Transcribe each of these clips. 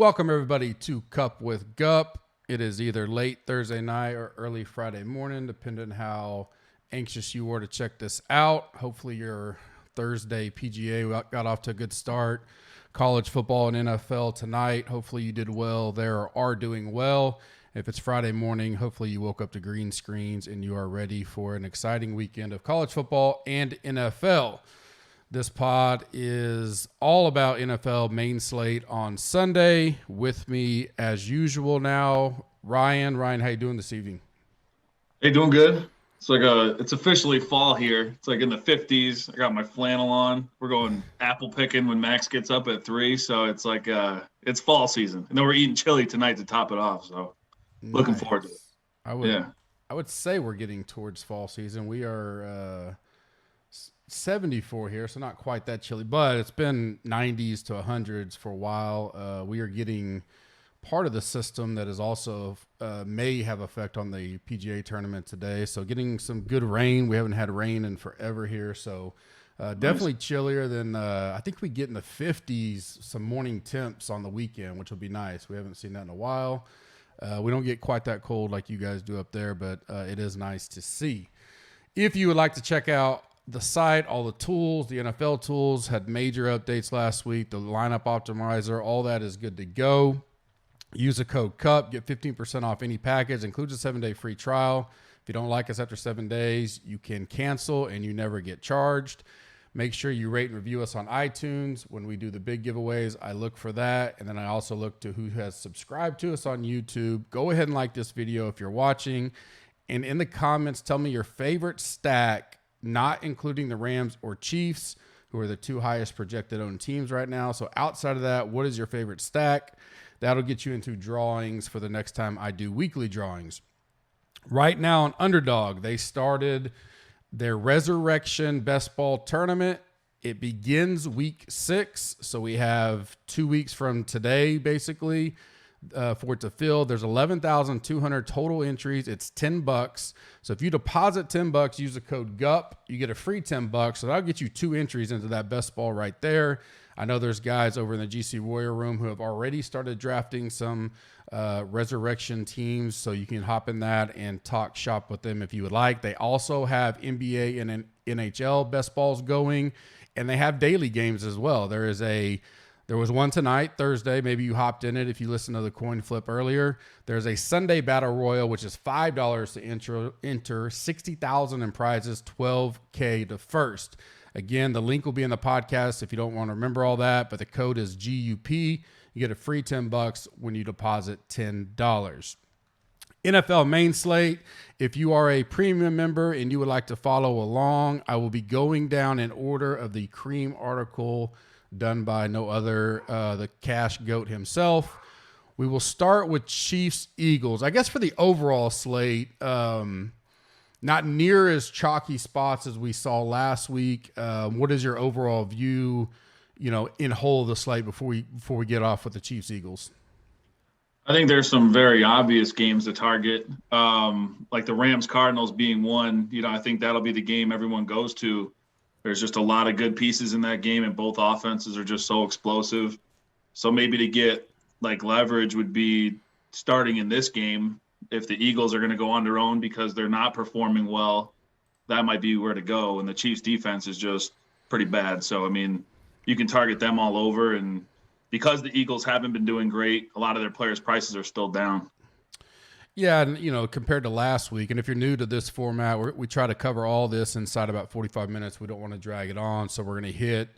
Welcome, everybody, to Cup with Gup. It is either late Thursday night or early Friday morning, depending on how anxious you were to check this out. Hopefully, your Thursday PGA got off to a good start. College football and NFL tonight. Hopefully, you did well there or are doing well. If it's Friday morning, hopefully you woke up to green screens and you are ready for an exciting weekend of college football and NFL. This pod is all about NFL main slate on Sunday. With me, as usual now, Ryan. Ryan, how you doing this evening? Hey, doing good. It's officially fall here. It's like in the 50s. I got my flannel on. We're going apple picking when Max gets up at 3. So it's like it's fall season. And then we're eating chili tonight to top it off. So looking forward to it. I would say we're getting towards fall season. We are 74 here, so not quite that chilly, but it's been 90s to 100s for a while. We are getting part of the system that is also may have effect on the PGA tournament today. So getting some good rain. We haven't had rain in forever here, so definitely chillier than I think we get in the 50s, some morning temps on the weekend, which will be nice. We haven't seen that in a while. We don't get quite that cold like you guys do up there, but it is nice to see. If you would like to check out the site, all the tools, the NFL tools had major updates last week. The lineup optimizer, all that is good to go. Use the code CUP, get 15% off any package, includes a 7-day free trial. If you don't like us after 7 days, you can cancel and you never get charged. Make sure you rate and review us on iTunes. When we do the big giveaways, I look for that. And then I also look to who has subscribed to us on YouTube. Go ahead and like this video if you're watching. And in the comments, tell me your favorite stack, not including the Rams or Chiefs, who are the two highest projected owned teams right now. So outside of that, what is your favorite stack? That'll get you into drawings for the next time I do weekly drawings. Right now on Underdog, they started their Resurrection Best Ball Tournament. It begins week 6. So we have 2 weeks from today, basically, for it to fill. There's 11,200 total entries. It's $10. So if you deposit $10, use the code GUP, you get a free $10. So that'll get you 2 entries into that best ball right there. I know there's guys over in the GC Warrior room who have already started drafting some resurrection teams. So you can hop in that and talk shop with them if you would like. They also have NBA and NHL best balls going, and they have daily games as well. There was one tonight, Thursday. Maybe you hopped in it if you listened to the coin flip earlier. There's a Sunday Battle Royal, which is $5 to enter 60,000 in prizes, $12K to first. Again, the link will be in the podcast if you don't want to remember all that, but the code is GUP. You get a free $10 when you deposit $10. NFL main slate. If you are a premium member and you would like to follow along, I will be going down in order of the cream article done by no other, the Cash Goat himself. We will start with Chiefs Eagles. I guess for the overall slate, not near as chalky spots as we saw last week. What is your overall view, in whole of the slate before we get off with the Chiefs Eagles? I think there's some very obvious games to target, like the Rams Cardinals being one. I think that'll be the game everyone goes to. There's just a lot of good pieces in that game, and both offenses are just so explosive. So maybe to get leverage would be starting in this game. If the Eagles are going to go on their own because they're not performing well, that might be where to go. And the Chiefs defense is just pretty bad. So, you can target them all over. And because the Eagles haven't been doing great, a lot of their players' prices are still down. Yeah, and compared to last week, and if you're new to this format, we try to cover all this inside about 45 minutes. We don't want to drag it on, so we're going to hit.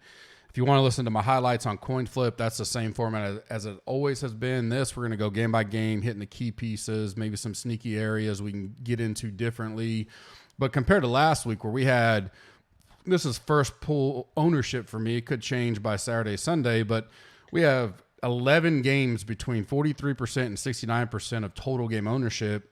If you want to listen to my highlights on Coin Flip, that's the same format as it always has been. This, we're going to go game by game, hitting the key pieces, maybe some sneaky areas we can get into differently. But compared to last week where we had, this is first pool ownership for me. It could change by Saturday, Sunday, but we have 11 games between 43% and 69% of total game ownership,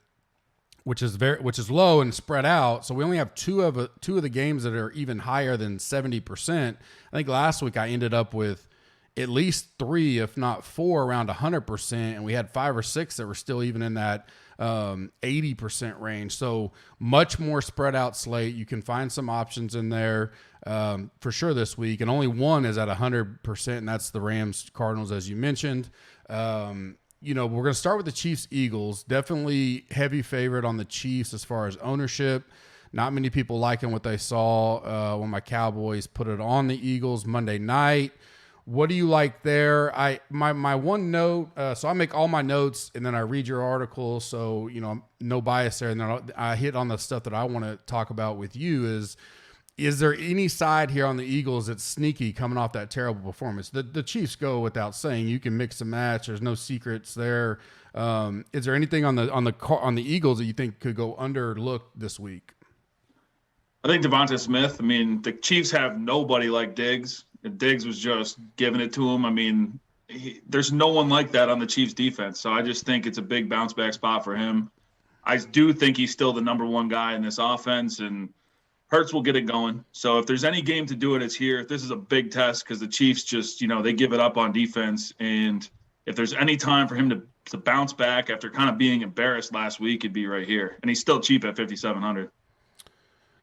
which is low and spread out. So we only have two of the games that are even higher than 70%. I think last week I ended up with at least 3, if not 4, around 100%, and we had 5 or 6 that were still even in that 80% range. So much more spread out slate. You can find some options in there for sure this week, and only one is at 100%, and that's the Rams Cardinals, as you mentioned. We're going to start with the Chiefs Eagles. Definitely heavy favorite on the Chiefs as far as ownership. Not many people liking what they saw when my Cowboys put it on the Eagles Monday night. What do you like there? My one note, so I make all my notes and then I read your article. So, no bias there. And then I hit on the stuff that I want to talk about with you is there any side here on the Eagles that's sneaky coming off that terrible performance? The Chiefs go without saying. You can mix and match. There's no secrets there. Is there anything on the Eagles that you think could go underlooked this week? I think Devonta Smith. I mean, the Chiefs have nobody like Diggs. Diggs was just giving it to him. I mean, there's no one like that on the Chiefs defense. So I just think it's a big bounce back spot for him. I do think he's still the number one guy in this offense, and Hurts will get it going. So if there's any game to do it, it's here. This is a big test because the Chiefs just, they give it up on defense. And if there's any time for him to bounce back after kind of being embarrassed last week, it'd be right here. And he's still cheap at 5,700.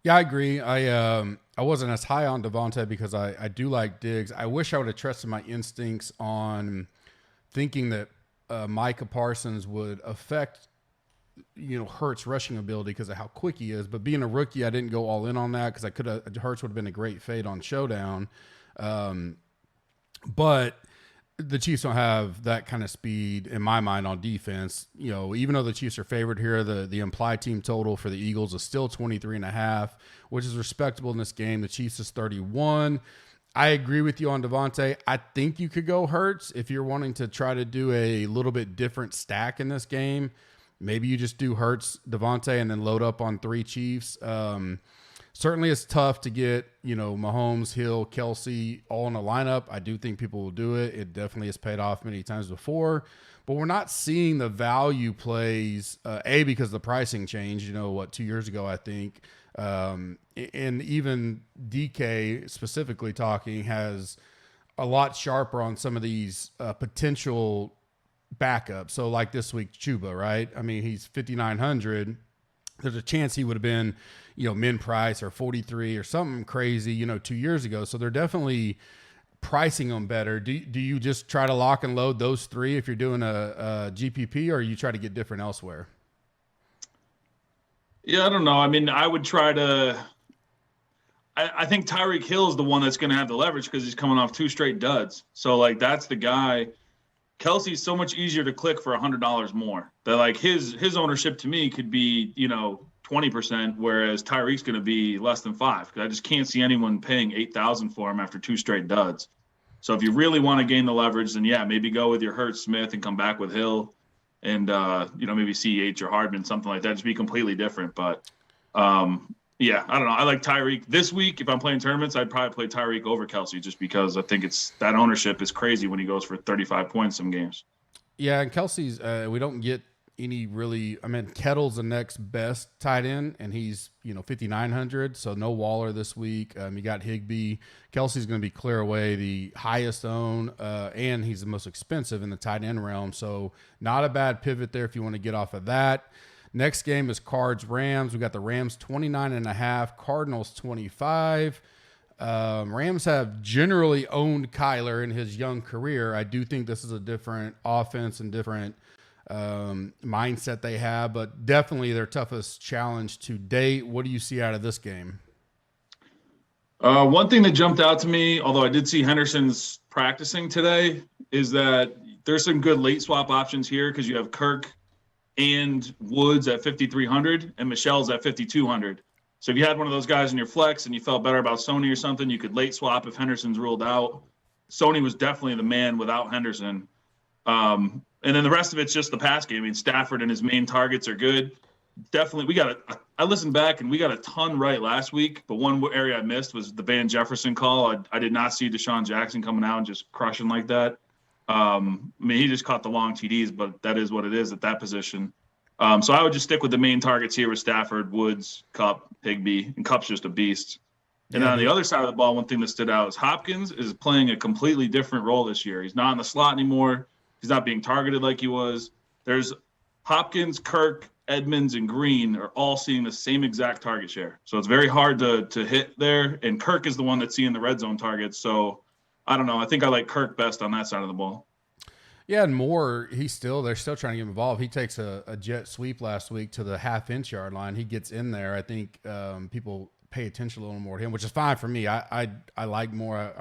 Yeah, I agree. I wasn't as high on Devonta because I do like Diggs. I wish I would have trusted my instincts on thinking that Micah Parsons would affect Hurts' rushing ability because of how quick he is. But being a rookie, I didn't go all in on that because Hurts would have been a great fade on Showdown. But the Chiefs don't have that kind of speed in my mind on defense. Even though the Chiefs are favored here, the implied team total for the Eagles is still 23.5, which is respectable in this game. The Chiefs is 31. I agree with you on Devontae. I think you could go Hurts if you're wanting to try to do a little bit different stack in this game. Maybe you just do Hurts, Devontae, and then load up on 3 Chiefs. Certainly it's tough to get, Mahomes, Hill, Kelsey all in a lineup. I do think people will do it. It definitely has paid off many times before. But we're not seeing the value plays, because the pricing changed, 2 years ago, I think. And even DK, specifically talking, has a lot sharper on some of these potential backup. So like this week, Chuba, right? I mean, he's 5,900. There's a chance he would have been, min price or 43 or something crazy, 2 years ago. So they're definitely pricing them better. Do you just try to lock and load those 3 if you're doing a GPP, or you try to get different elsewhere? Yeah, I don't know. I mean, I would try to. I think Tyreek Hill is the one that's going to have the leverage because he's coming off 2 straight duds. So that's the guy. Kelsey's so much easier to click for $100 more. That his ownership to me could be 20%, whereas Tyreek's going to be less than 5. Because I just can't see anyone paying $8,000 for him after 2 straight duds. So if you really want to gain the leverage, then maybe go with your Hurts, Smith, and come back with Hill, and maybe CH or Hardman, something like that. Just be completely different. But I don't know. I like Tyreek this week. If I'm playing tournaments, I'd probably play Tyreek over Kelsey just because I think that ownership is crazy when he goes for 35 points some games. Yeah, and Kelsey's we don't get any really. I mean, Kettle's the next best tight end, and he's 5,900. So no Waller this week. You got Higbee. Kelsey's going to be clear away the highest own, and he's the most expensive in the tight end realm. So not a bad pivot there if you want to get off of that. Next game is Cards-Rams. We got the Rams 29.5, Cardinals 25. Rams have generally owned Kyler in his young career. I do think this is a different offense and different mindset they have, but definitely their toughest challenge to date. What do you see out of this game? One thing that jumped out to me, although I did see Henderson's practicing today, is that there's some good late swap options here because you have Kirk and Woods at 5,300 and Michelle's at 5,200. So if you had one of those guys in your flex and you felt better about Sony or something, you could late swap if Henderson's ruled out. Sony was definitely the man without Henderson. And then the rest of it's just the pass game. I mean, Stafford and his main targets are good. Definitely, I listened back and we got a ton right last week, but one area I missed was the Van Jefferson call. I did not see Deshaun Jackson coming out and just crushing like that. I mean, he just caught the long TDs, but that is what it is at that position. So I would just stick with the main targets here with Stafford, Woods, Kupp, Higbee, and Kupp's just a beast. And then on the other side of the ball, one thing that stood out is Hopkins is playing a completely different role this year. He's not in the slot anymore. He's not being targeted like he was. There's Hopkins, Kirk, Edmonds, and Green are all seeing the same exact target share. So it's very hard to hit there. And Kirk is the one that's seeing the red zone targets. So I don't know. I think I like Kirk best on that side of the ball. Yeah, and Moore, they're still trying to get him involved. He takes a jet sweep last week to the half-inch yard line. He gets in there. I think people pay attention a little more to him, which is fine for me. I like Moore.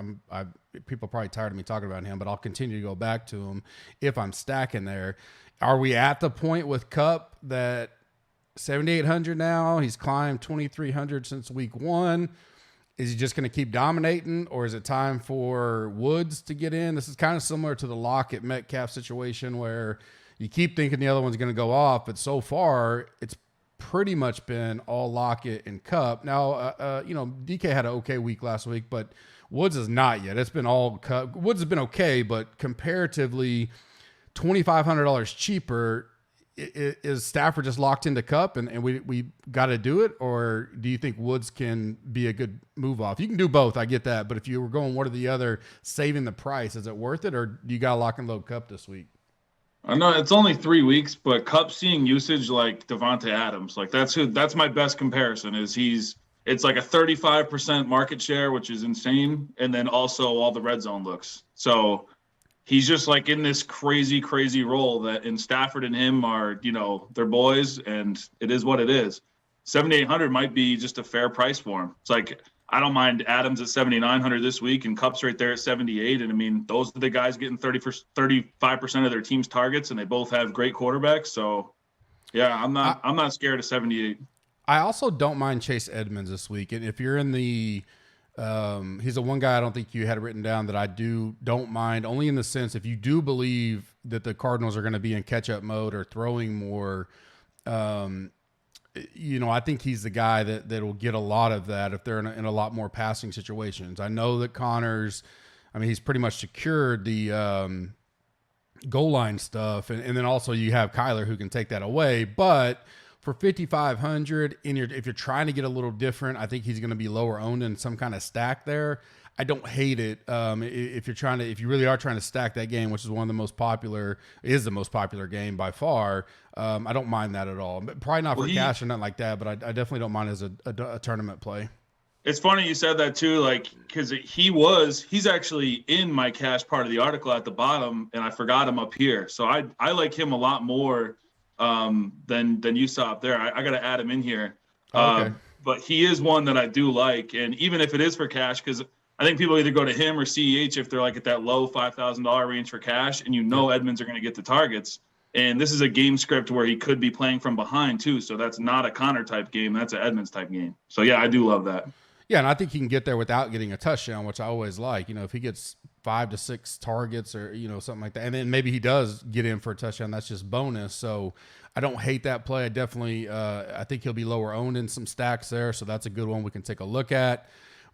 People are probably tired of me talking about him, but I'll continue to go back to him if I'm stacking there. Are we at the point with Cup that 7,800 now? He's climbed 2,300 since week one. Is he just going to keep dominating, or is it time for Woods to get in? This is kind of similar to the Lockett Metcalf situation where you keep thinking the other one's going to go off, but so far it's pretty much been all Lockett and Cup. Now, DK had an okay week last week, but Woods is not yet. It's been all Cup. Woods has been okay, but comparatively $2,500 cheaper. Is Stafford just locked into Cup and we got to do it, or do you think Woods can be a good move off? You can do both, I get that, but if you were going one or the other, saving the price, is it worth it, or do you got to lock and load Cup this week? I know it's only 3 weeks, but Cup seeing usage like Devontae Adams, like that's my best comparison. It's like a 35% market share, which is insane, and then also all the red zone looks. So he's just like in this crazy, crazy role that in Stafford and him are, they're boys, and it is what it is. 7,800 might be just a fair price for him. It's like, I don't mind Adams at 7,900 this week and Kupp's right there at 78. And I mean, those are the guys getting 35% of their team's targets, and they both have great quarterbacks. So yeah, I'm not scared of 78. I also don't mind Chase Edmonds this week. And if you're in the, he's the one guy I don't think you had written down that I don't mind, only in the sense if you do believe that the Cardinals are going to be in catch-up mode or throwing more, I think he's the guy that will get a lot of that if they're in a lot more passing situations. I know that Connors, he's pretty much secured the goal line stuff, and then also you have Kyler who can take that away, but for 5,500, if you're trying to get a little different, I think he's going to be lower owned in some kind of stack there. I don't hate it. If you really are trying to stack that game, which is the most popular game by far. I don't mind that at all. Probably not for cash or nothing like that, but I definitely don't mind as a tournament play. It's funny you said that too, like, because he's actually in my cash part of the article at the bottom, and I forgot him up here. So I like him a lot more than you saw up there. I got to add him in here. Okay. But he is one that I do like, and even if it is for cash, because I think people either go to him or CEH if they're like at that low $5,000 range for cash, and Edmonds are going to get the targets. And this is a game script where he could be playing from behind too, so that's not a Connor type game. That's an Edmonds type game. So yeah, I do love that. Yeah, and I think he can get there without getting a touchdown, which I always like. If he gets 5 to 6 targets or something like that, and then maybe he does get in for a touchdown, that's just bonus. So I don't hate that play. I definitely I think he'll be lower owned in some stacks there, so that's a good one we can take a look at.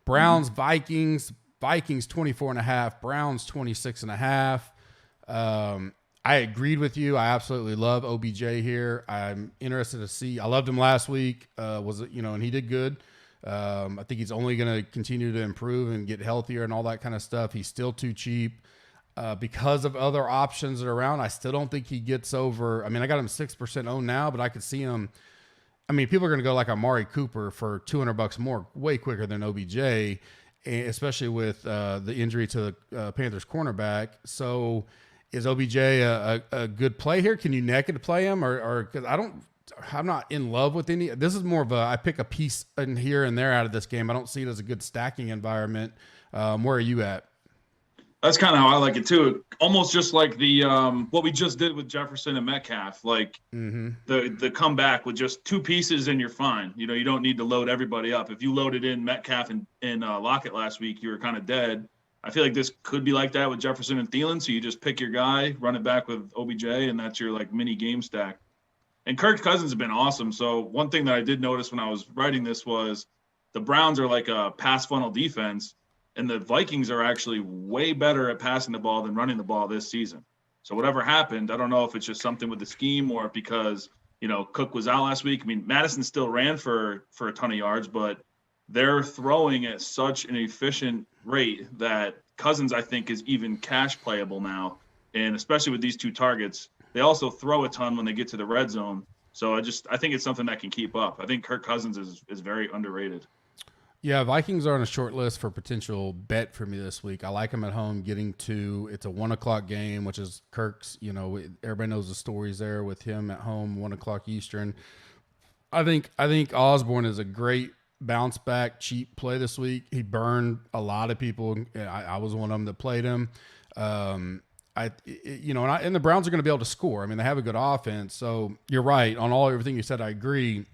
Browns, Vikings 24.5, Browns 26.5. I agreed with you. I absolutely love OBJ here. I'm interested to see. I loved him last week. And he did good. I think he's only going to continue to improve and get healthier and all that kind of stuff. He's still too cheap because of other options that are around. I still don't think he gets over. I got him 6% owned now, but I could see him. People are going to go like Amari Cooper for $200 more way quicker than OBJ, especially with the injury to the Panthers cornerback. So is OBJ a good play here? Can you naked play him, or because I'm not in love with any. This is more of I pick a piece in here and there out of this game. I don't see it as a good stacking environment. Where are you at? That's kind of how I like it too. Almost just like the what we just did with Jefferson and Metcalf, like the comeback with just 2 pieces and you're fine. You don't need to load everybody up. If you loaded in Metcalf and Lockett last week, you were kind of dead. I feel like this could be like that with Jefferson and Thielen. So you just pick your guy, run it back with OBJ, and that's your like mini game stack. And Kirk Cousins has been awesome. So one thing that I did notice when I was writing this was the Browns are like a pass funnel defense, and the Vikings are actually way better at passing the ball than running the ball this season. So whatever happened, I don't know if it's just something with the scheme or because, Cook was out last week. Madison still ran for a ton of yards, but they're throwing at such an efficient rate that Cousins, I think, is even cash playable now. And especially with these 2 targets, they also throw a ton when they get to the red zone. So I think it's something that can keep up. I think Kirk Cousins is very underrated. Yeah, Vikings are on a short list for potential bet for me this week. I like them at home, getting to. It's a 1 o'clock game, which is Kirk's. Everybody knows the stories there with him at home, 1 o'clock Eastern. I think Osborne is a great bounce back cheap play this week. He burned a lot of people. I was one of them that played him. And the Browns are going to be able to score. I mean, they have a good offense. So you're right on everything you said. I agree.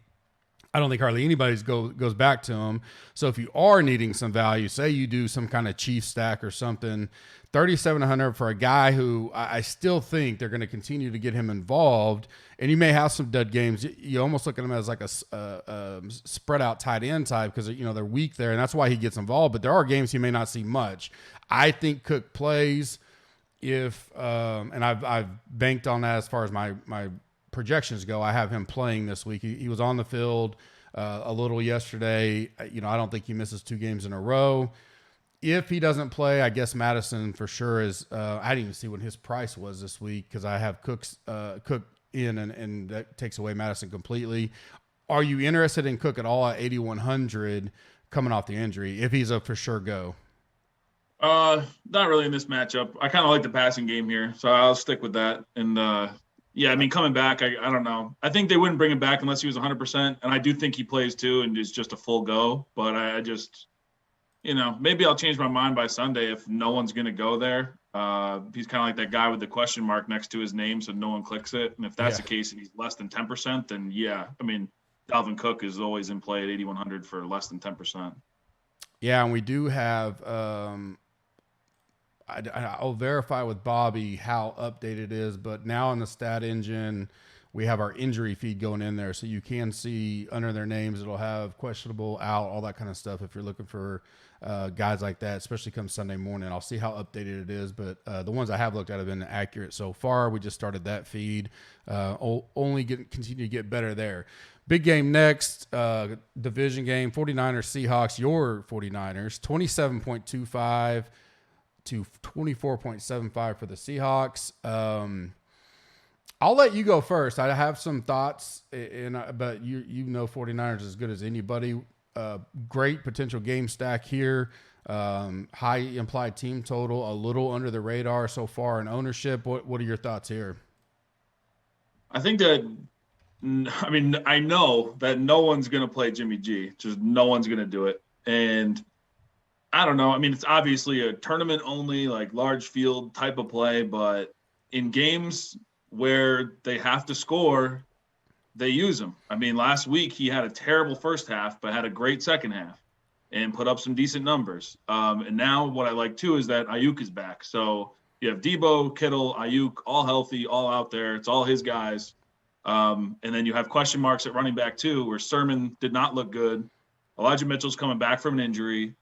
I don't think hardly anybody's goes back to him. So if you are needing some value, say you do some kind of Chief stack or something, 3,700 for a guy who I still think they're going to continue to get him involved. And you may have some dud games. You almost look at him as like a spread out tight end type because they're weak there, and that's why he gets involved. But there are games he may not see much. I think Cook plays if and I've banked on that as far as my projections go. I have him playing this week. He was on the field a little yesterday. I don't think he misses 2 games in a row. If he doesn't play, I guess Madison for sure is. I didn't even see what his price was this week because I have Cook in, and that takes away Madison completely. Are you interested in Cook at all at 8,100 coming off the injury? If he's a for sure go. Not really in this matchup. I kind of like the passing game here, so I'll stick with that. And yeah, I mean, coming back, I don't know. I think they wouldn't bring him back unless he was 100%, and I do think he plays too and is just a full go. But I just, maybe I'll change my mind by Sunday if no one's going to go there. He's kind of like that guy with the question mark next to his name, so no one clicks it. And if that's the case and he's less than 10%, then yeah, I mean, Dalvin Cook is always in play at 8,100 for less than 10%. Yeah, and we do have I'll verify with Bobby how updated it is, but now in the stat engine, we have our injury feed going in there. So you can see under their names, it'll have questionable, out, all that kind of stuff. If you're looking for guys like that, especially come Sunday morning, I'll see how updated it is. But the ones I have looked at have been accurate so far. We just started that feed. Continue to get better there. Big game next, division game, 49ers, Seahawks, your 49ers, 27.25 to 24.75 for the Seahawks. I'll let you go first. I have some thoughts, but you know 49ers as good as anybody. Great potential game stack here. High implied team total, a little under the radar so far in ownership. What are your thoughts here? I think I know that no one's going to play Jimmy G. Just no one's going to do it. And I don't know. I mean, it's obviously a tournament only, like large field type of play, but in games where they have to score, they use him. I mean, last week he had a terrible first half, but had a great second half and put up some decent numbers. And now what I like too is that Ayuk is back. So you have Debo, Kittle, Ayuk, all healthy, all out there. It's all his guys. And then you have question marks at running back too, where Sermon did not look good. Elijah Mitchell's coming back from an injury.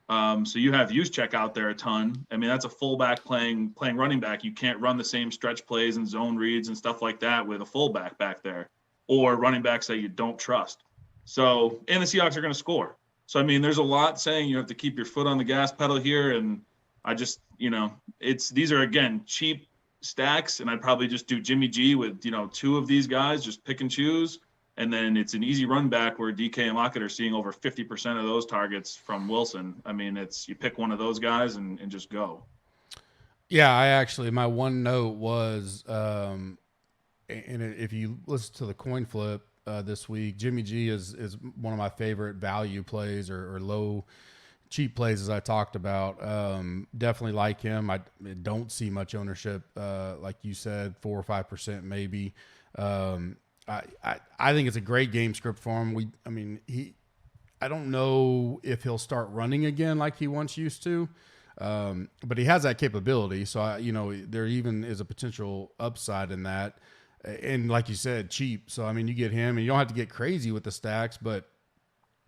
So you have Juszczyk out there a ton. I mean, that's a fullback playing running back. You can't run the same stretch plays and zone reads and stuff like that with a fullback back there or running backs that you don't trust. So, and the Seahawks are going to score. So, I mean, there's a lot saying you have to keep your foot on the gas pedal here. And I just, these are, again, cheap stacks. And I'd probably just do Jimmy G with, 2 of these guys, just pick and choose. And then it's an easy run back where DK and Lockett are seeing over 50% of those targets from Wilson. I mean, it's you pick one of those guys and just go. Yeah, my one note was, and if you listen to the coin flip this week, Jimmy G is one of my favorite value plays or low cheap plays as I talked about. Definitely like him. I don't see much ownership, like you said, 4 or 5% maybe. I think it's a great game script for him. I don't know if he'll start running again like he once used to, but he has that capability. So there even is a potential upside in that. And like you said, cheap. So you get him, and you don't have to get crazy with the stacks, but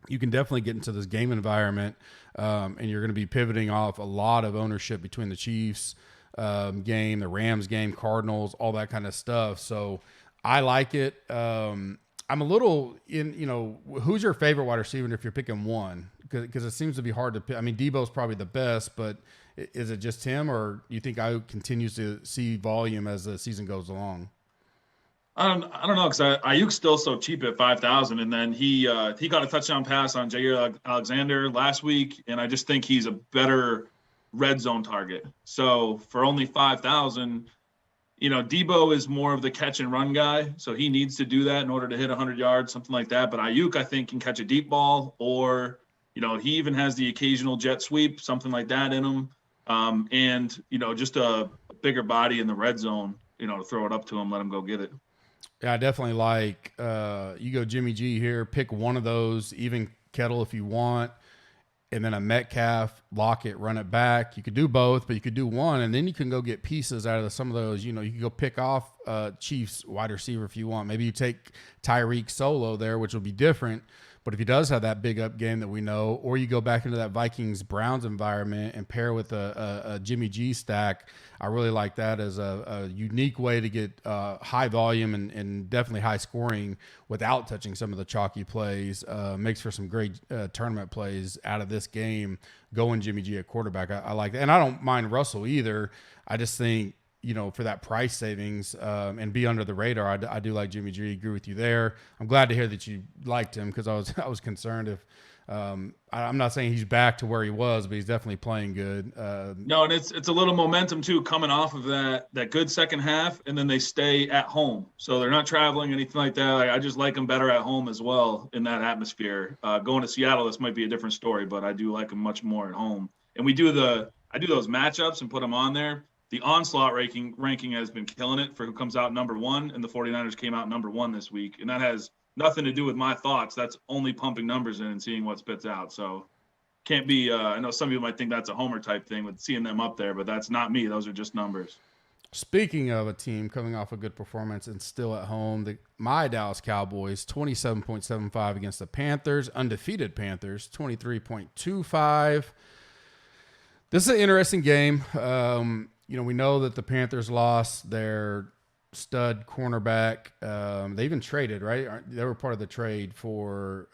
you can definitely get into this game environment, and you're going to be pivoting off a lot of ownership between the Chiefs game, the Rams game, Cardinals, all that kind of stuff. So I like it. I'm a little who's your favorite wide receiver if you're picking one? Because it seems to be hard to pick. I mean, Debo's probably the best, but is it just him, or do you think I continues to see volume as the season goes along? I don't know because Ayuk's still so cheap at 5,000, and then he got a touchdown pass on Jair Alexander last week, and I just think he's a better red zone target. So for only 5,000, Debo is more of the catch and run guy, so he needs to do that in order to hit 100 yards, something like that. But Ayuk, I think, can catch a deep ball, or he even has the occasional jet sweep, something like that in him, and just a bigger body in the red zone, to throw it up to him, let him go get it. Yeah, I definitely like you go Jimmy G here. Pick one of those, even Kettle if you want, and then a Metcalf, lock it, run it back. You could do both, but you could do one, and then you can go get pieces out of some of those. You can go pick off Chiefs wide receiver if you want. Maybe you take Tyreek solo there, which will be different. But if he does have that big up game that we know, or you go back into that Vikings-Browns environment and pair with a Jimmy G stack, I really like that as a unique way to get high volume and definitely high scoring without touching some of the chalky plays. Makes for some great tournament plays out of this game, going Jimmy G at quarterback. I like that. And I don't mind Russell either. I just think, for that price savings and be under the radar, I do like Jimmy G. Agree with you there. I'm glad to hear that you liked him because I was concerned if I'm not saying he's back to where he was, but he's definitely playing good. No, and it's a little momentum too coming off of that good second half, and then they stay at home, so they're not traveling anything like that. I just like them better at home as well in that atmosphere. Going to Seattle, this might be a different story, but I do like them much more at home. And I do those matchups and put them on there. The onslaught ranking has been killing it for who comes out number one, and the 49ers came out number one this week. And that has nothing to do with my thoughts. That's only pumping numbers in and seeing what spits out. So can't be I know some people might think that's a homer type thing with seeing them up there, but that's not me. Those are just numbers. Speaking of a team coming off a good performance and still at home, my Dallas Cowboys, 27.75 against the Panthers, undefeated Panthers, 23.25. This is an interesting game. We know that the Panthers lost their stud cornerback. They even traded, right? They were part of the trade for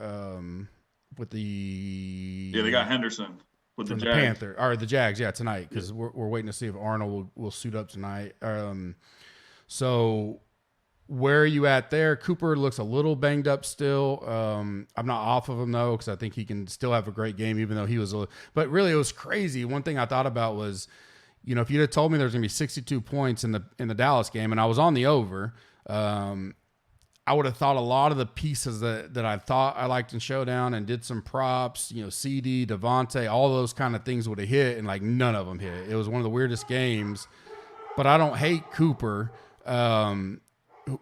with the they got Henderson with the Jags. Panther or the Jags, tonight because we're waiting to see if Arnold will suit up tonight. So where are you at there? Cooper looks a little banged up still. I'm not off of him though because I think he can still have a great game even though he was. But really, it was crazy. One thing I thought about was, if you'd have told me there's going to be 62 points in the Dallas game and I was on the over, I would have thought a lot of the pieces that I thought I liked in Showdown and did some props, CD, Devontae, all those kind of things would have hit, and none of them hit. It was one of the weirdest games, but I don't hate Cooper.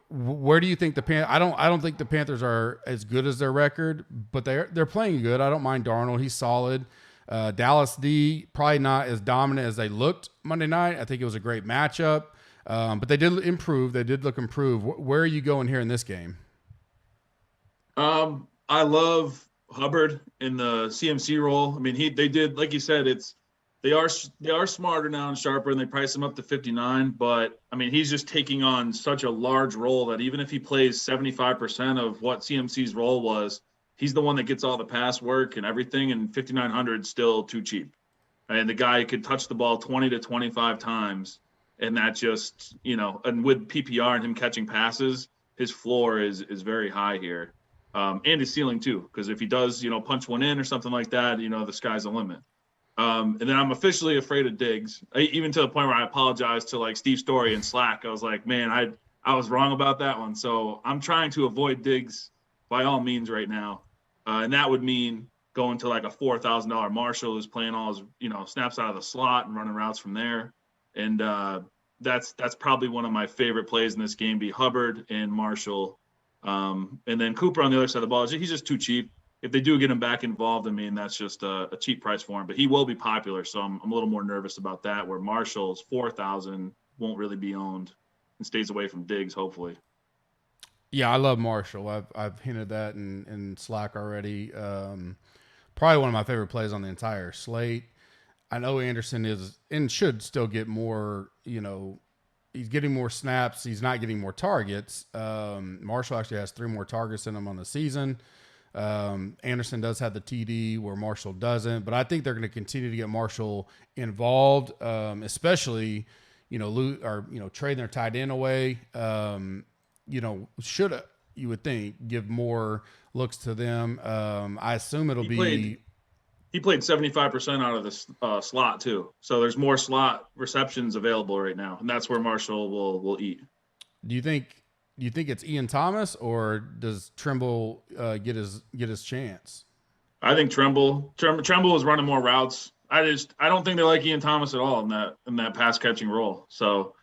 Where do you think I don't think the Panthers are as good as their record, but they're playing good. I don't mind Darnold. He's solid. Dallas D probably not as dominant as they looked Monday night. I think it was a great matchup, but they did improve. They did look improved. Where are you going here in this game? I love Hubbard in the CMC role. I mean, they did, like you said, they are smarter now and sharper, and they price him up to 59. But I mean, he's just taking on such a large role that even if he plays 75% of what CMC's role was, he's the one that gets all the pass work and everything, and 5,900 is still too cheap. And the guy could touch the ball 20 to 25 times, and that just, and with PPR and him catching passes, his floor is very high here. And his ceiling too, because if he does, punch one in or something like that, the sky's the limit. And then I'm officially afraid of Diggs, even to the point where I apologized to Steve Story in Slack. I was like, man, I was wrong about that one. So I'm trying to avoid Diggs by all means right now. And that would mean going to a $4,000 Marshall who's playing all his, snaps out of the slot and running routes from there. And that's probably one of my favorite plays in this game, be Hubbard and Marshall. And then Cooper on the other side of the ball, he's just too cheap. If they do get him back involved, I mean, that's just a cheap price for him. But he will be popular, so I'm a little more nervous about that, where Marshall's 4,000 won't really be owned and stays away from Diggs, hopefully. Yeah, I love Marshall. I've hinted that in Slack already. Probably one of my favorite plays on the entire slate. I know Anderson is and should still get more, he's getting more snaps. He's not getting more targets. Marshall actually has 3 more targets in him on the season. Anderson does have the TD where Marshall doesn't, but I think they're going to continue to get Marshall involved, especially, trading their tight end away. should, you would think, give more looks to them. I assume it'll be. He played 75% out of the slot too. So there's more slot receptions available right now, and that's where Marshall will eat. Do you think it's Ian Thomas, or does Trimble get his chance? I think Tremble is running more routes. I don't think they like Ian Thomas at all in that pass catching role. So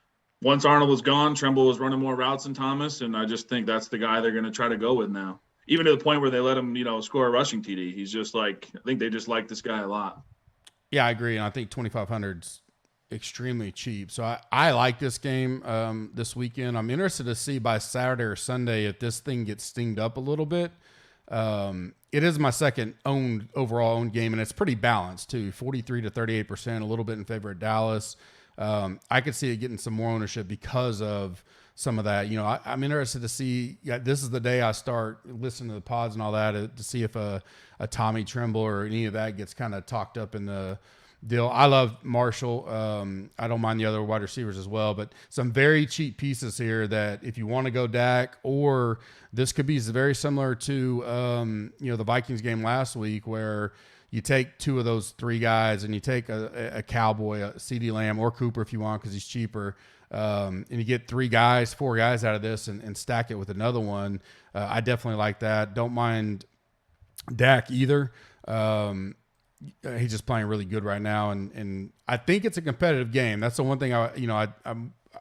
once Arnold was gone, Tremble was running more routes than Thomas, and I just think that's the guy they're going to try to go with now. Even to the point where they let him, score a rushing TD. He's just I think they just like this guy a lot. Yeah, I agree, and I think 2,500's extremely cheap. So I like this game this weekend. I'm interested to see by Saturday or Sunday if this thing gets stinged up a little bit. It is my second overall owned game, and it's pretty balanced too, 43 to 38%, a little bit in favor of Dallas. I could see it getting some more ownership because of some of that. I'm interested to see. Yeah, this is the day I start listening to the pods and all that to see if a Tommy Tremble or any of that gets kind of talked up in the deal. I love Marshall. I don't mind the other wide receivers as well, but some very cheap pieces here that if you want to go Dak, or this could be very similar to the Vikings game last week where you take two of those three guys and you take a Cowboy, a CeeDee Lamb, or Cooper if you want because he's cheaper, and you get four guys out of this and stack it with another one. I definitely like that. Don't mind Dak either. He's just playing really good right now, and I think it's a competitive game. That's the one thing I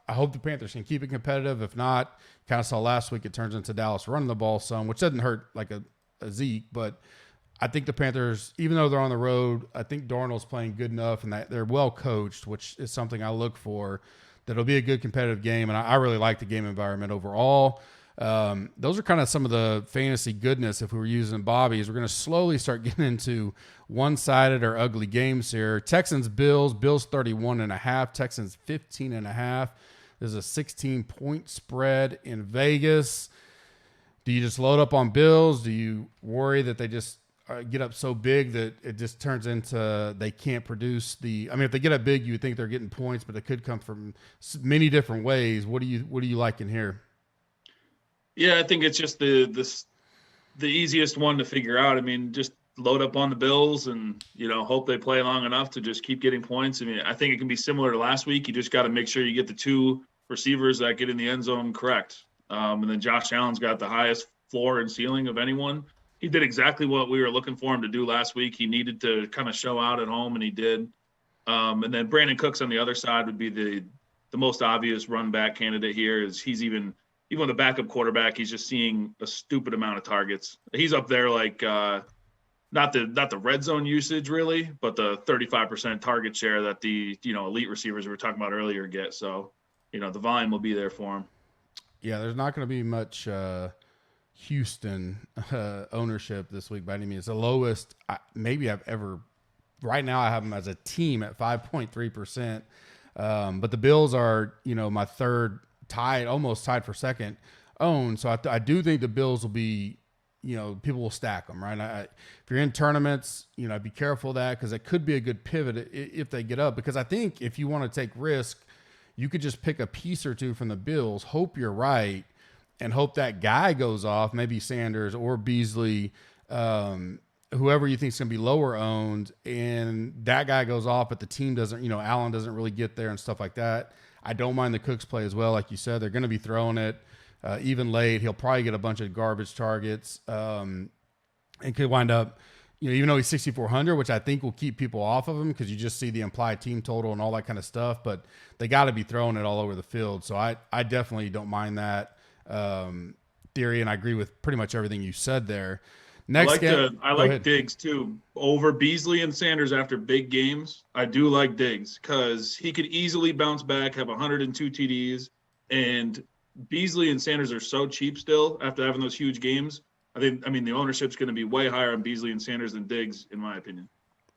hope the Panthers can keep it competitive. If not, kind of saw last week, it turns into Dallas running the ball some, which doesn't hurt like a Zeke, but I think the Panthers, even though they're on the road, I think Darnold's playing good enough and that they're well coached, which is something I look for, that it'll be a good competitive game. And I really like the game environment overall. Those are kind of some of the fantasy goodness. If we were using Bobby's, we're going to slowly start getting into one-sided or ugly games here. Texans, Bills 31.5, Texans 15.5. There's a 16-point spread in Vegas. Do you just load up on Bills? Do you worry that they just get up so big that it just turns into they can't produce if they get up big, you would think they're getting points, but it could come from many different ways. What do you like in here? Yeah, I think it's just the easiest one to figure out. Just load up on the Bills and, hope they play long enough to just keep getting points. I think it can be similar to last week. You just got to make sure you get the two receivers that get in the end zone correct. And then Josh Allen's got the highest floor and ceiling of anyone. He did exactly what we were looking for him to do last week. He needed to kind of show out at home, and he did. And then Brandon Cooks on the other side would be the most obvious run back candidate here. Is he's even the backup quarterback, he's just seeing a stupid amount of targets. He's up there like not the red zone usage really, but the 35% target share that the elite receivers we were talking about earlier get. So the volume will be there for him. Yeah, there's not going to be much Houston ownership this week by any means. The lowest maybe I've ever. Right now, I have them as a team at 5.3%, but the Bills are my third, almost tied for second owned. So I do think the Bills will be. People will stack them, right? If you're in tournaments, be careful of that because it could be a good pivot if they get up. Because I think if you want to take risk, you could just pick a piece or two from the Bills, hope you're right, and hope that guy goes off, maybe Sanders or Beasley, whoever you think is going to be lower owned, and that guy goes off, but the team doesn't, Allen doesn't really get there and stuff like that. I don't mind the Cooks play as well. Like you said, they're going to be throwing it even late. He'll probably get a bunch of garbage targets and could wind up, even though he's 6,400, which I think will keep people off of him because you just see the implied team total and all that kind of stuff, but they got to be throwing it all over the field. So I definitely don't mind that theory, and I agree with pretty much everything you said there. Next game, I like Diggs too over Beasley and Sanders after big games. I do like Diggs because he could easily bounce back, have 102 TDs, and Beasley and Sanders are so cheap still after having those huge games. The ownership's going to be way higher on Beasley and Sanders than Diggs, in my opinion.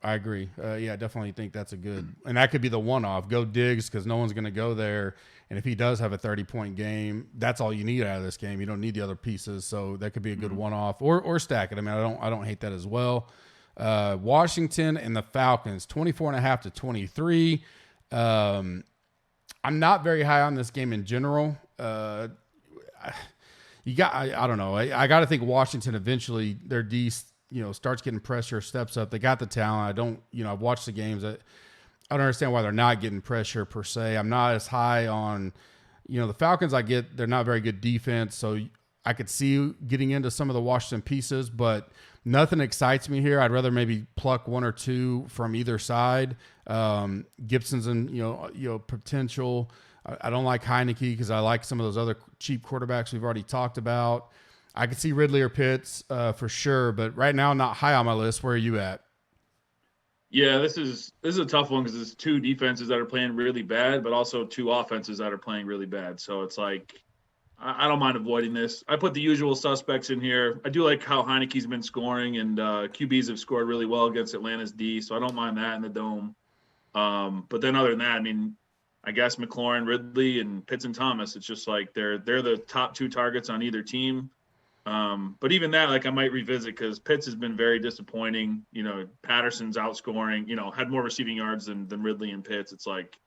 I agree. I definitely think that's a good, and that could be the one-off. Go Diggs because no one's going to go there. And if he does have a 30-point game, that's all you need out of this game. You don't need the other pieces, so that could be a good one-off or stack it. I don't hate that as well. Washington and the Falcons, 24.5 to 23. I'm not very high on this game in general. I don't know. I got to think Washington eventually their D, starts getting pressure, steps up. They got the talent. I've watched the games. I don't understand why they're not getting pressure per se. I'm not as high on, the Falcons. I get they're not very good defense, so I could see getting into some of the Washington pieces, but nothing excites me here. I'd rather maybe pluck one or two from either side. Gibson's and potential. I don't like Heineke because I like some of those other cheap quarterbacks we've already talked about. I could see Ridley or Pitts for sure, but right now not high on my list. Where are you at? Yeah, this is a tough one because it's two defenses that are playing really bad, but also two offenses that are playing really bad. So it's like I don't mind avoiding this. I put the usual suspects in here. I do like how Heineke's been scoring, and QBs have scored really well against Atlanta's D, so I don't mind that in the dome. But then other than that, I mean, I guess McLaurin, Ridley, and Pitts and Thomas. It's just like they're the top two targets on either team. But even that, like I might revisit because Pitts has been very disappointing. Patterson's outscoring. Had more receiving yards than Ridley and Pitts. It's like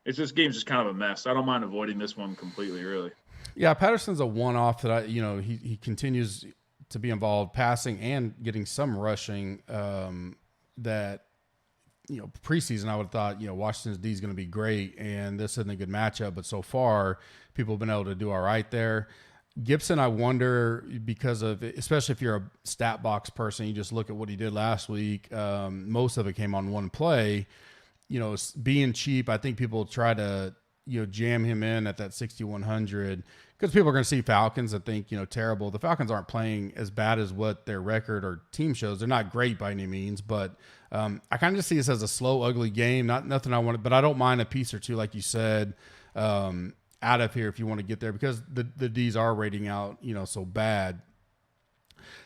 game's just kind of a mess. I don't mind avoiding this one completely, really. Yeah, Patterson's a one-off that he continues to be involved passing and getting some rushing. That preseason I would have thought Washington's D is going to be great, and this isn't a good matchup. But so far, people have been able to do all right there. Gibson, I wonder because of, especially if you're a stat box person, you just look at what he did last week. Most of it came on one play. Being cheap, I think people try to jam him in at that 6,100 because people are going to see Falcons and think terrible. The Falcons aren't playing as bad as what their record or team shows. They're not great by any means, but I kind of just see this as a slow, ugly game. Nothing I want, but I don't mind a piece or two, like you said. Out of here if you want to get there because the D's are rating out, so bad.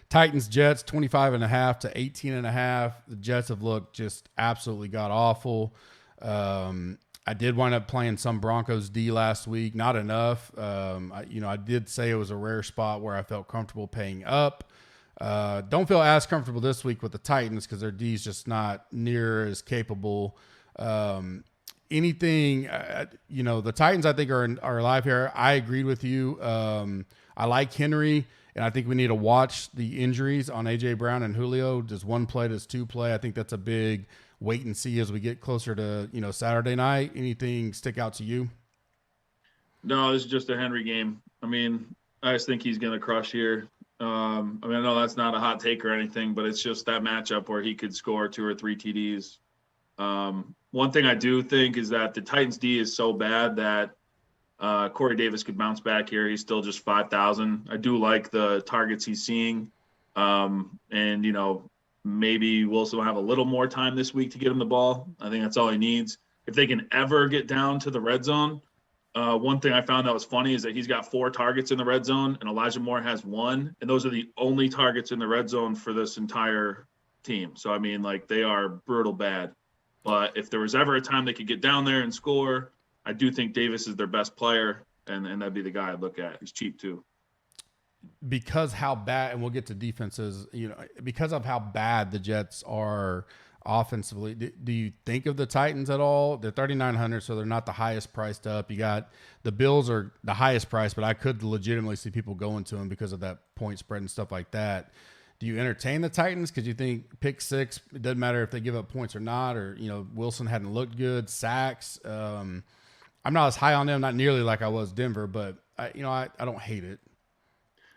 Titans, Jets, 25.5 to 18.5. The Jets have looked just absolutely god awful. I did wind up playing some Broncos D last week, not enough. I did say it was a rare spot where I felt comfortable paying up. Don't feel as comfortable this week with the Titans because their D is just not near as capable. Anything, the Titans, I think, are alive here. I agreed with you. I like Henry, and I think we need to watch the injuries on A.J. Brown and Julio. Does one play? Does two play? I think that's a big wait and see as we get closer to, Saturday night. Anything stick out to you? No, this is just a Henry game. I mean, I just think he's going to crush here. I know that's not a hot take or anything, but it's just that matchup where he could score 2 or 3 TDs. One thing I do think is that the Titans D is so bad that Corey Davis could bounce back here. He's still just 5,000. I do like the targets he's seeing. Maybe Wilson will have a little more time this week to get him the ball. I think that's all he needs. If they can ever get down to the red zone, one thing I found that was funny is that he's got 4 targets in the red zone and Elijah Moore has 1. And those are the only targets in the red zone for this entire team. So, I mean, like they are brutal bad. But if there was ever a time they could get down there and score, I do think Davis is their best player, and that'd be the guy I'd look at. He's cheap too. Because how bad, and we'll get to defenses, because of how bad the Jets are offensively, do you think of the Titans at all? They're 3,900, so they're not the highest priced up. You got the Bills are the highest price, but I could legitimately see people going to them because of that point spread and stuff like that. Do you entertain the Titans? Because you think pick 6, it doesn't matter if they give up points or not, or, Wilson hadn't looked good, sacks. I'm not as high on them, not nearly like I was Denver, but I don't hate it.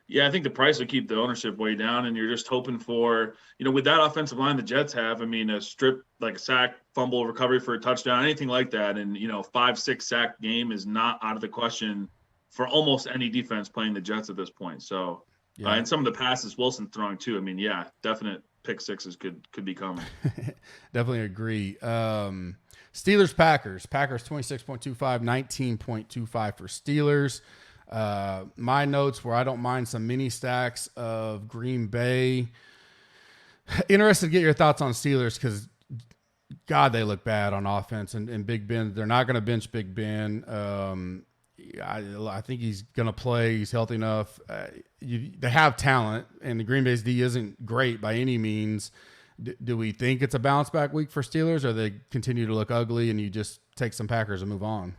Yeah, I think the price will keep the ownership way down, and you're just hoping for, with that offensive line the Jets have, a strip, like a sack, fumble, recovery for a touchdown, anything like that, and, 5-6 sack game is not out of the question for almost any defense playing the Jets at this point. So, yeah. And some of the passes Wilson throwing too. I mean, yeah, definite pick sixes could be coming. Definitely agree. Steelers, Packers 26.25, 19.25 for Steelers. My notes where I don't mind some mini stacks of Green Bay. Interested to get your thoughts on Steelers because, God, they look bad on offense. And Big Ben, they're not going to bench Big Ben. I think he's going to play. He's healthy enough. They have talent, and the Green Bay's D isn't great by any means. Do we think it's a bounce back week for Steelers, or they continue to look ugly and you just take some Packers and move on?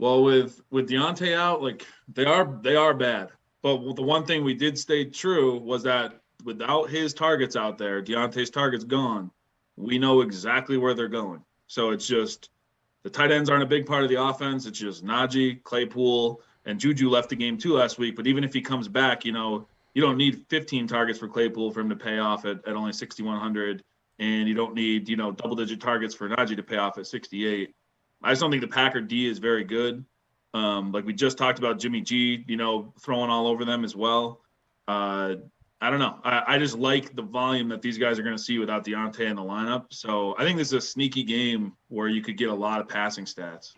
Well, with Deontay out, like they are bad. But the one thing we did stay true was that without his targets out there, Deontay's targets gone, we know exactly where they're going. So it's just the tight ends aren't a big part of the offense. It's just Najee, Claypool, and Juju left the game too last week. But even if he comes back, you don't need 15 targets for Claypool for him to pay off at only 6,100, and you don't need double-digit targets for Najee to pay off at 68. I just don't think the Packer D is very good. Like we just talked about Jimmy G, throwing all over them as well. I don't know. I just like the volume that these guys are going to see without Deontay in the lineup. So I think this is a sneaky game where you could get a lot of passing stats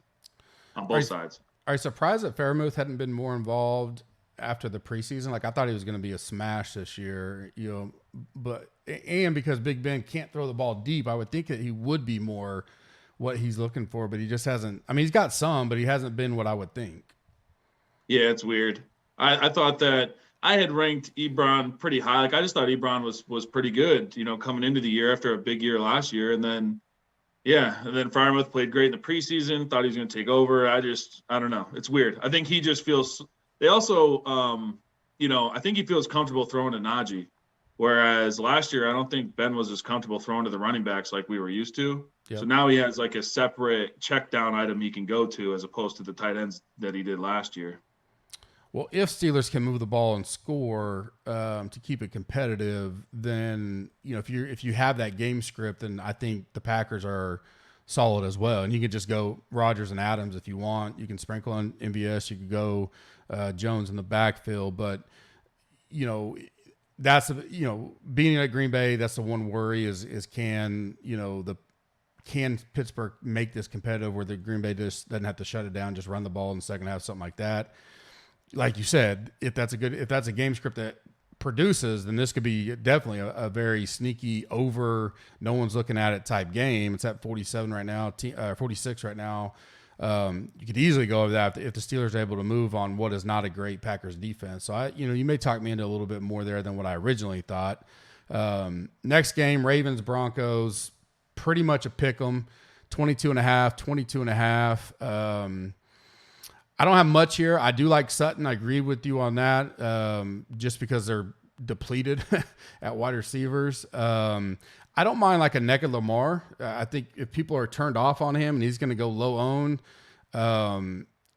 on both sides. Are you surprised that Fairmouth hadn't been more involved after the preseason? Like I thought he was going to be a smash this year, but because Big Ben can't throw the ball deep, I would think that he would be more what he's looking for, but he just hasn't. I mean, he's got some, but he hasn't been what I would think. Yeah, it's weird. I thought that I had ranked Ebron pretty high. Like I just thought Ebron was pretty good, coming into the year after a big year last year. And then Freiermuth played great in the preseason, thought he was going to take over. I don't know. It's weird. I think he just feels – they also, I think he feels comfortable throwing to Najee, whereas last year I don't think Ben was as comfortable throwing to the running backs like we were used to. Yep. So now he has like a separate check down item he can go to as opposed to the tight ends that he did last year. Well, if Steelers can move the ball and score to keep it competitive, then if you have that game script, then I think the Packers are solid as well. And you can just go Rodgers and Adams if you want. You can sprinkle on MVS. You could go Jones in the backfield. But that's being at Green Bay. That's the one worry is can Pittsburgh make this competitive where the Green Bay just doesn't have to shut it down, just run the ball in the second half, something like that. Like you said, if that's a game script that produces, then this could be definitely a very sneaky over, no one's looking at it type game. It's at 47 right now, 46 right now. You could easily go over that if the Steelers are able to move on what is not a great Packers defense. So you may talk me into a little bit more there than what I originally thought. Next game, Ravens, Broncos, pretty much a pick 'em, 22.5. I don't have much here. I do like Sutton. I agree with you on that, just because they're depleted at wide receivers. I don't mind like a naked Lamar. I think if people are turned off on him and he's going to go low owned,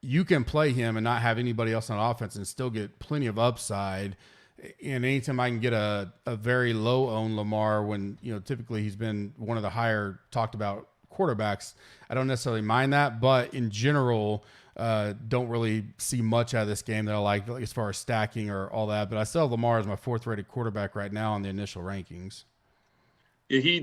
you can play him and not have anybody else on offense and still get plenty of upside. And anytime I can get a very low owned Lamar when, typically he's been one of the higher talked about quarterbacks, I don't necessarily mind that. But in general, don't really see much out of this game that I like as far as stacking or all that. But I still have Lamar as my fourth rated quarterback right now on the initial rankings. Yeah,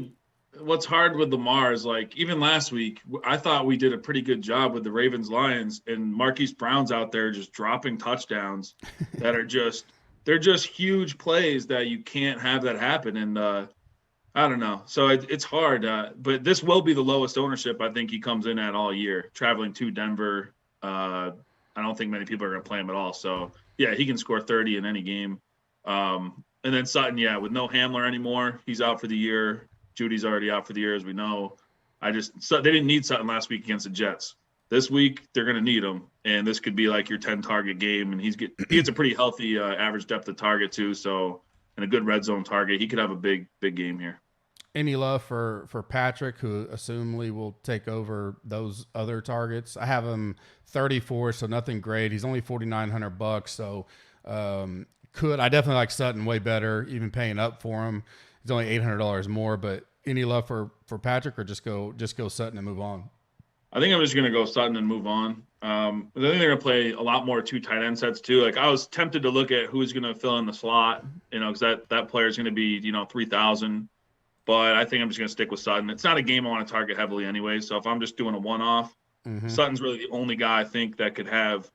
what's hard with Lamar is like even last week, I thought we did a pretty good job with the Ravens Lions, and Marquise Brown's out there just dropping touchdowns that are they're just huge plays that you can't have that happen. And I don't know. So it's hard. But this will be the lowest ownership I think he comes in at all year, traveling to Denver. I don't think many people are going to play him at all. So, yeah, he can score 30 in any game. And then Sutton, with no Hamler anymore, he's out for the year. Judy's already out for the year, as we know. They didn't need Sutton last week against the Jets. This week, they're going to need him, and this could be like your 10-target game. And he gets a pretty healthy average depth of target, too, so and a good red zone target. He could have a big, big game here. Any love for Patrick, who assumably will take over those other targets? I have him 34, so nothing great. He's only $4,900, so I definitely like Sutton way better, even paying up for him. He's only $800 more. But any love for Patrick, or just go Sutton and move on? I think I'm just going to go Sutton and move on. I think they're going to play a lot more two tight end sets too. Like I was tempted to look at who's going to fill in the slot, because that player is going to be 3,000. But I think I'm just going to stick with Sutton. It's not a game I want to target heavily anyway. So if I'm just doing a one-off, Sutton's really the only guy I think that could have,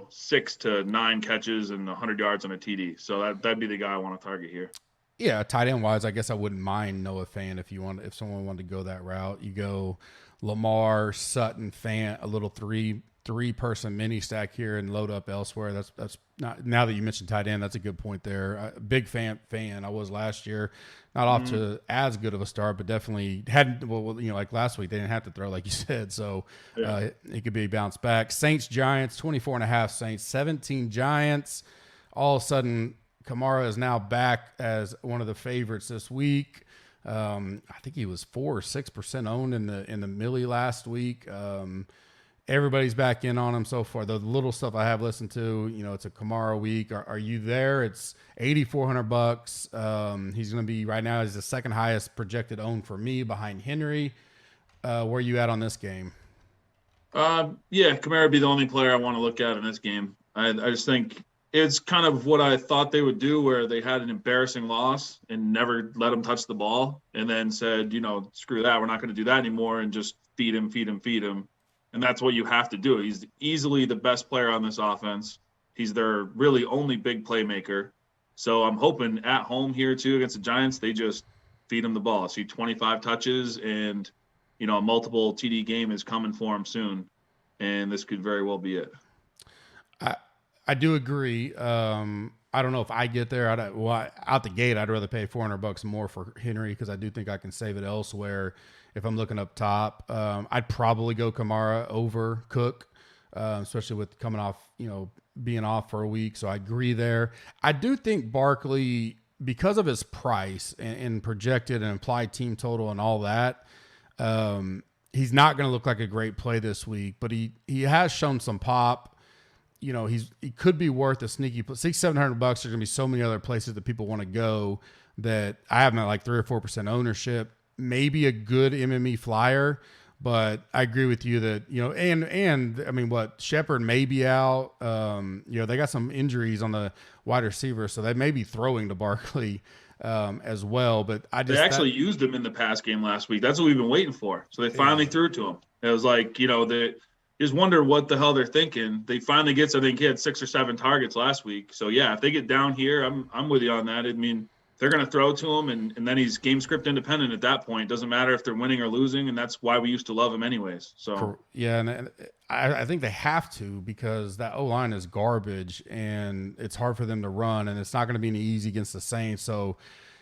6 to 9 catches and 100 yards on a TD. So that'd be the guy I want to target here. Yeah, tight end wise, I guess I wouldn't mind Noah Fant if someone wanted to go that route. You go Lamar, Sutton, Fant, a little three 3-person mini stack here and load up elsewhere. That's not, now that you mentioned tight end, that's a good point there. Big fan. I was last year, not off to as good of a start, but definitely hadn't. Well, like last week, they didn't have to throw like you said, so it could be bounced back. Saints Giants 24.5 Saints, 17 Giants. All of a sudden, Kamara is now back as one of the favorites this week. I think he was 4 or 6% owned in the Millie last week. Everybody's back in on him so far. The little stuff I have listened to, it's a Kamara week. Are you there? It's $8,400. He's going to be right now. He's the second highest projected own for me behind Henry. Where are you at on this game? Yeah, Kamara would be the only player I want to look at in this game. I just think it's kind of what I thought they would do, where they had an embarrassing loss and never let him touch the ball, and then said, screw that, we're not going to do that anymore, and just feed him. And that's what you have to do. He's easily the best player on this offense. He's their really only big playmaker. So I'm hoping at home here too against the Giants, they just feed him the ball. I see 25 touches, and a multiple TD game is coming for him soon, and this could very well be it. I do agree. I don't know if I get there. Out the gate, I'd rather pay $400 more for Henry because I do think I can save it elsewhere. If I'm looking up top, I'd probably go Kamara over Cook, especially with coming off, being off for a week. So I agree there. I do think Barkley, because of his price and projected and implied team total and all that, he's not going to look like a great play this week. But he has shown some pop. He could be worth a sneaky $600-700. There's going to be so many other places that people want to go that I have like 3 or 4% ownership. Maybe a good MME flyer, but I agree with you that and I mean, Shepard may be out. They got some injuries on the wide receiver, so they may be throwing to Barkley as well. But they actually used him in the pass game last week. That's what we've been waiting for. So they finally threw to him. It was like they just wonder what the hell they're thinking. They finally gets. I think he had 6 or 7 targets last week. So yeah, if they get down here, I'm with you on that. I mean, they're going to throw to him, and then he's game script independent at that point. Doesn't matter if they're winning or losing, and that's why we used to love him anyways. So yeah, and I think they have to, because that O-line is garbage, and it's hard for them to run, and it's not going to be any easy against the Saints. So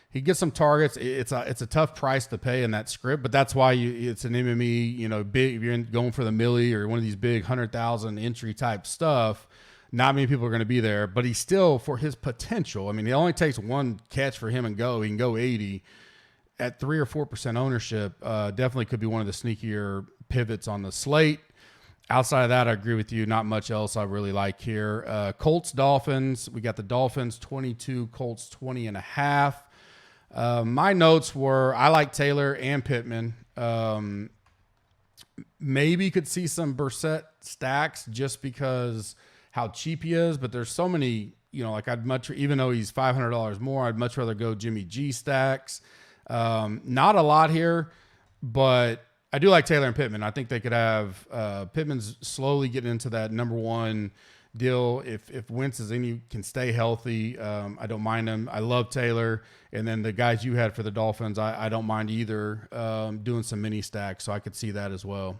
he gets some targets. It's a tough price to pay in that script, but that's why it's an MME. Big. If you're going for the Millie or one of these big 100,000 entry type stuff, not many people are going to be there, but he's still, for his potential. I mean, it only takes one catch for him and go. He can go 80 at 3 or 4% ownership. Definitely could be one of the sneakier pivots on the slate. Outside of that, I agree with you. Not much else I really like here. Colts Dolphins. We got the Dolphins 22, Colts 20.5. My notes were I like Taylor and Pittman. Maybe could see some Brissett stacks just because how cheap he is, but there's so many, even though he's $500 more, I'd much rather go Jimmy G stacks. Not a lot here, but I do like Taylor and Pittman. I think they could have Pittman's slowly getting into that number one deal. If Wentz can stay healthy, I don't mind him. I love Taylor. And then the guys you had for the Dolphins, I don't mind either, doing some mini stacks. So I could see that as well.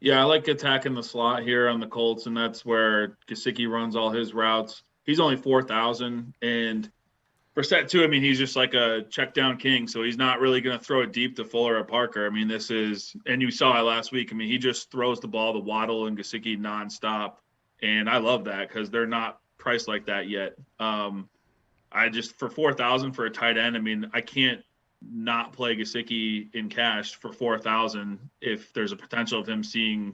Yeah, I like attacking the slot here on the Colts, and that's where Gesicki runs all his routes. He's only 4,000, and Brissett too. I mean, he's just like a check down king, so he's not really going to throw it deep to Fuller or Parker. I mean, and you saw it last week. I mean, he just throws the ball to Waddle and Gesicki nonstop, and I love that because they're not priced like that yet. For 4,000 for a tight end, I mean, I can't not play Gesicki in cash for 4,000 if there's a potential of him seeing,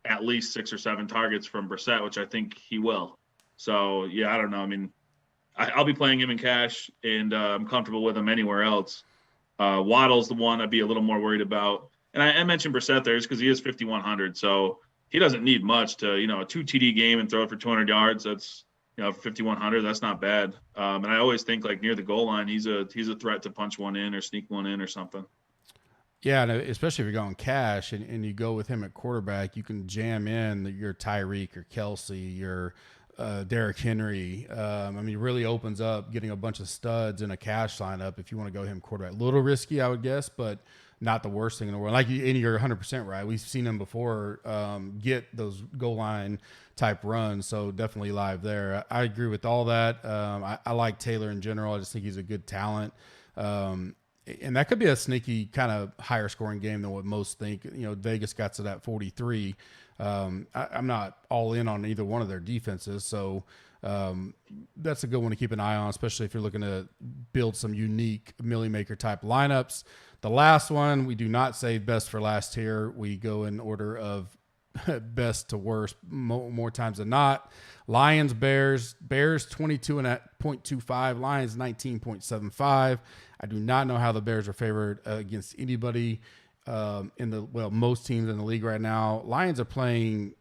at least 6 or 7 targets from Brissett, which I think he will. So, yeah, I don't know. I mean, I'll be playing him in cash, and I'm comfortable with him anywhere else. Waddle's the one I'd be a little more worried about. And I mentioned Brissett there just because he is 5,100. So he doesn't need much to, a 2 TD game and throw it for 200 yards. That's, 5,100, that's not bad. And I always think like near the goal line, he's a threat to punch one in or sneak one in or something. Yeah, and especially if you're going cash and you go with him at quarterback, you can jam in your Tyreek or Kelsey, your Derrick Henry. I mean, really opens up getting a bunch of studs in a cash lineup if you want to go him quarterback. A little risky, I would guess, but not the worst thing in the world. And you're 100% right. We've seen him before get those goal line type runs, so definitely live there. I agree with all that. I like Taylor in general. I just think he's a good talent. And that could be a sneaky kind of higher scoring game than what most think. Vegas got to that 43. I'm not all in on either one of their defenses, so that's a good one to keep an eye on, especially if you're looking to build some unique Millie Maker type lineups. The last one, we do not save best for last here. We go in order of best to worst more times than not. Lions, Bears 22.25, Lions 19.75. I do not know how the Bears are favored against anybody most teams in the league right now. Lions are playing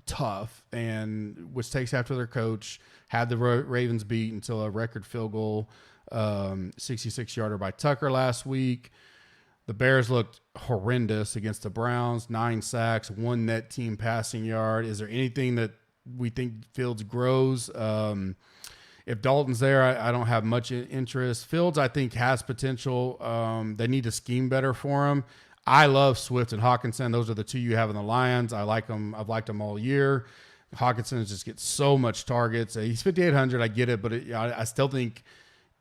tough, and which takes after their coach. Had the Ravens beat until a record field goal, 66-yarder by Tucker last week. The Bears looked horrendous against the Browns, 9 sacks, 1 net team passing yard. Is there anything that we think Fields grows? If Dalton's there, I don't have much interest. Fields, I think, has potential. They need to scheme better for him. I love Swift and Hawkinson. Those are the two you have in the Lions. I like them. I've liked them all year. Hawkinson just gets so much targets. He's 5,800. I get it, but I still think,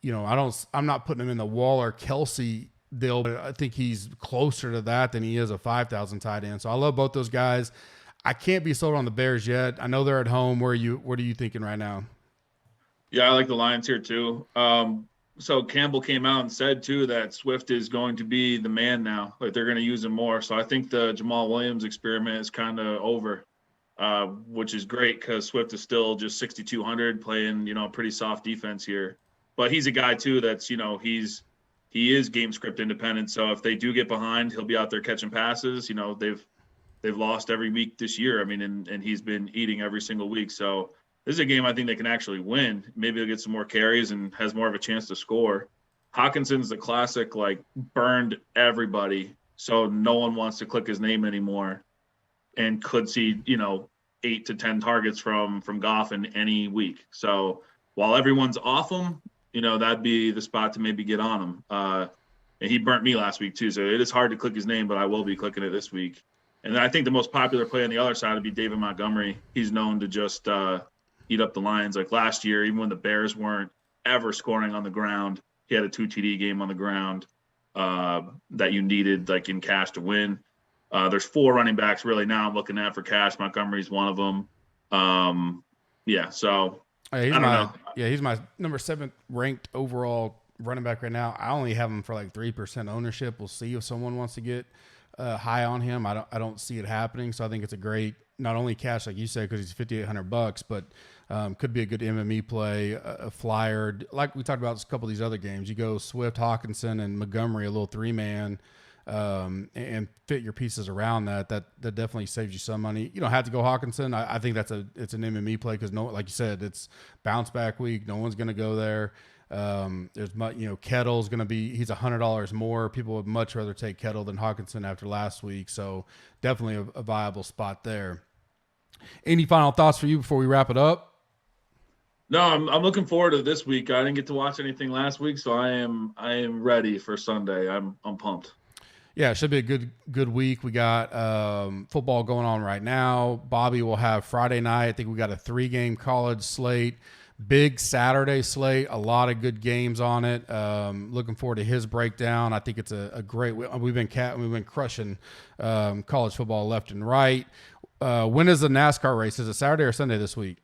I'm not putting him in the Waller-Kelsey deal, but I think he's closer to that than he is a 5,000 tight end. So I love both those guys. I can't be sold on the Bears yet. I know they're at home. What are you thinking right now? Yeah, I like the Lions here too. So Campbell came out and said too that Swift is going to be the man now. Like they're going to use him more. So I think the Jamal Williams experiment is kind of over, which is great because Swift is still just 6,200 playing, a pretty soft defense here. But he's a guy too that's, he is game script independent. So if they do get behind, he'll be out there catching passes. They've lost every week this year. I mean, and he's been eating every single week. So this is a game I think they can actually win. Maybe he'll get some more carries and has more of a chance to score. Hawkinson's the classic, burned everybody, so no one wants to click his name anymore, and could see, 8 to 10 targets from Goff in any week. So while everyone's off him, that'd be the spot to maybe get on him. And he burnt me last week too, so it is hard to click his name, but I will be clicking it this week. And then I think the most popular play on the other side would be David Montgomery. He's known to just eat up the Lions. Like last year, even when the Bears weren't ever scoring on the ground, he had a 2 TD game on the ground that you needed in cash to win. There's 4 running backs really now I'm looking at for cash. Montgomery's one of them. So I don't know. Yeah, he's my number 7 ranked overall running back right now. I only have him for 3% ownership. We'll see if someone wants to get high on him. I don't see it happening. So I think it's a great, not only cash like you said because he's $5,800, but could be a good MME play, a flyer. Like we talked about a couple of these other games, you go Swift, Hawkinson, and Montgomery, a little 3-man, and fit your pieces around that. That definitely saves you some money. You don't have to go Hawkinson. I think it's an MME play because like you said, it's bounce back week. No one's going to go there. There's Kettle's going to be, he's $100 more. People would much rather take Kettle than Hawkinson after last week. So definitely a viable spot there. Any final thoughts for you before we wrap it up? No, I'm looking forward to this week. I didn't get to watch anything last week, so I am ready for Sunday. I'm pumped. Yeah, it should be a good week. We got football going on right now. Bobby will have Friday night. I think we got a 3-game college slate. Big Saturday slate, a lot of good games on it. Looking forward to his breakdown. I think it's a great. We've been crushing college football left and right. When is the NASCAR race? Is it Saturday or Sunday this week?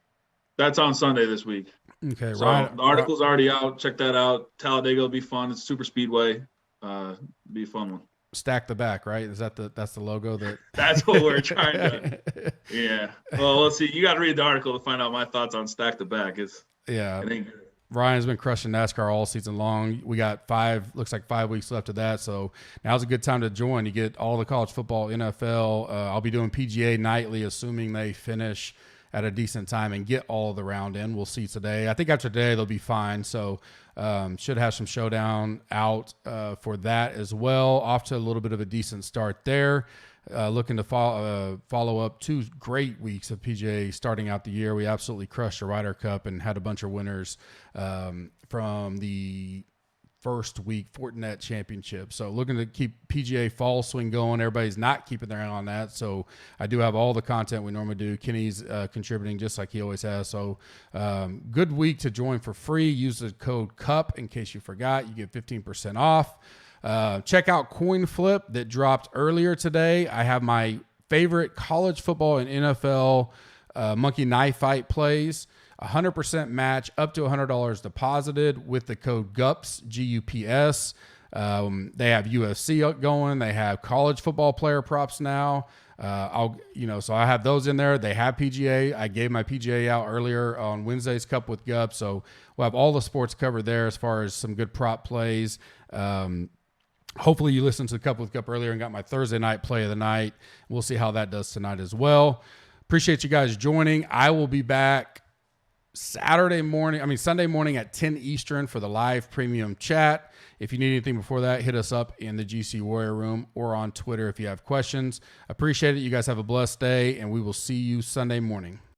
That's on Sunday this week. Okay, so Ryan, the article's already out. Check that out. Talladega will be fun. It's super speedway. Be a fun one. Stack the back, right? That's the logo That's what we're trying to. Yeah. Well, let's see. You got to read the article to find out my thoughts on stack the back. Ryan's been crushing NASCAR all season long. We got 5 weeks left of that. So now's a good time to join. You get all the college football, NFL. I'll be doing PGA nightly, assuming they finish at a decent time and get all of the round in. We'll see today. I think after today they'll be fine. So should have some showdown out for that as well. Off to a little bit of a decent start there. looking to follow up 2 great weeks of PGA starting out the year. We absolutely crushed the Ryder Cup and had a bunch of winners from the first week Fortinet Championship. So looking to keep PGA fall swing going. Everybody's not keeping their eye on that. So I do have all the content we normally do. Kenny's contributing just like he always has. So good week to join for free. Use the code CUP in case you forgot. You get 15% off. Check out Coin Flip that dropped earlier today. I have my favorite college football and NFL monkey knife fight plays. 100% match up to $100 deposited with the code GUPS, GUPS. They have UFC going. They have college football player props now. So I have those in there. They have PGA. I gave my PGA out earlier on Wednesday's Cup with Gup. So we'll have all the sports covered there as far as some good prop plays. Hopefully you listened to the Cup with Gup earlier and got my Thursday night play of the night. We'll see how that does tonight as well. Appreciate you guys joining. I will be back Sunday morning at 10 Eastern for the live premium chat. If you need anything before that, hit us up in the GC Warrior Room or on Twitter if you have questions. Appreciate it. You guys have a blessed day, and we will see you Sunday morning.